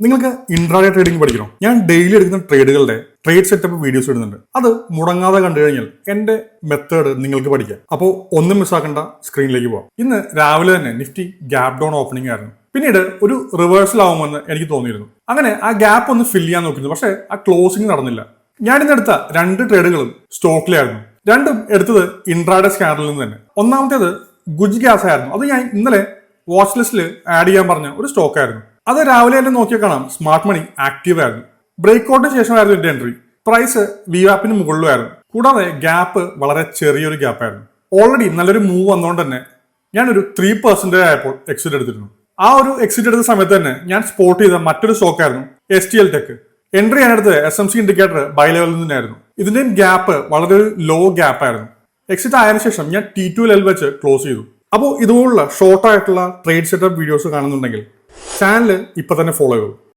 നിങ്ങൾക്ക് intraday trading പഠിക്കണം. ഞാൻ ഡെയിലി എടുക്കുന്ന ട്രേഡുകളുടെ ട്രേഡ് സെറ്റപ്പ് വീഡിയോസ് ഇടുന്നുണ്ട്. അത് മുടങ്ങാതെ കണ്ടു കഴിഞ്ഞാൽ എന്റെ മെത്തേഡ് നിങ്ങൾക്ക് പഠിക്കാം. അപ്പോൾ ഒന്നും മിസ്സാക്കേണ്ട, സ്ക്രീനിലേക്ക് പോവാം. ഇന്ന് രാവിലെ തന്നെ നിഫ്റ്റി ഗ്യാപ് ഡൗൺ ഓപ്പണിംഗ് ആയിരുന്നു. പിന്നീട് ഒരു റിവേഴ്സൽ ആവുമെന്ന് എനിക്ക് തോന്നിയിരുന്നു. അങ്ങനെ ആ ഗ്യാപ്പ് ഒന്ന് ഫില്ല് ചെയ്യാൻ നോക്കിയിരുന്നു. പക്ഷേ ആ ക്ലോസിംഗ് നടന്നില്ല. ഞാൻ ഇന്നെടുത്ത 2 ട്രേഡുകളും സ്റ്റോക്കിലായിരുന്നു. രണ്ടും എടുത്തത് ഇൻട്രാഡേ സ്കാനറിൽ നിന്ന് തന്നെ. ഒന്നാമത്തേത് ഗുജ് ഗ്യാസ് ആയിരുന്നു. അത് ഞാൻ ഇന്നലെ വാച്ച് ലിസ്റ്റിൽ ആഡ് ചെയ്യാൻ പറഞ്ഞ ഒരു സ്റ്റോക്ക് ആയിരുന്നു. അത് രാവിലെ തന്നെ നോക്കിയാൽ കാണാം സ്മാർട്ട് മണി ആക്റ്റീവ് ആയിരുന്നു. ബ്രേക്ക്ഔട്ടിന് ശേഷമായിരുന്നു എന്റെ എൻട്രി. പ്രൈസ് വിവാപ്പിന് മുകളിലായിരുന്നു. കൂടാതെ ഗ്യാപ്പ് വളരെ ചെറിയൊരു ഗ്യാപ്പായിരുന്നു. ഓൾറെഡി നല്ലൊരു മൂവ് വന്നുകൊണ്ട് തന്നെ ഞാനൊരു 3% ആയപ്പോൾ എക്സിറ്റ് എടുത്തിരുന്നു. ആ ഒരു എക്സിറ്റ് എടുത്ത സമയത്ത് തന്നെ ഞാൻ സ്പോട്ട് ചെയ്ത മറ്റൊരു സ്റ്റോക്കായിരുന്നു STL ടെക്. എൻട്രി ചെയ്യാനെടുത്ത് SMC ഇൻഡിക്കേറ്റർ ബൈ ലെവലിൽ നിന്നായിരുന്നു. ഇതിന്റെയും ഗ്യാപ്പ് വളരെ ഒരു ലോ ഗ്യാപ്പ് ആയിരുന്നു. എക്സിറ്റ് ആയതിനു ശേഷം ഞാൻ T2 ലെവൽ വെച്ച് ക്ലോസ് ചെയ്തു. അപ്പോൾ ഇതുപോലുള്ള ഷോർട്ട് ആയിട്ടുള്ള ട്രേഡ് സെറ്റപ്പ് വീഡിയോസ് കാണുന്നുണ്ടെങ്കിൽ ചാനൽ ഇപ്പൊ തന്നെ ഫോളോ ചെയ്തു.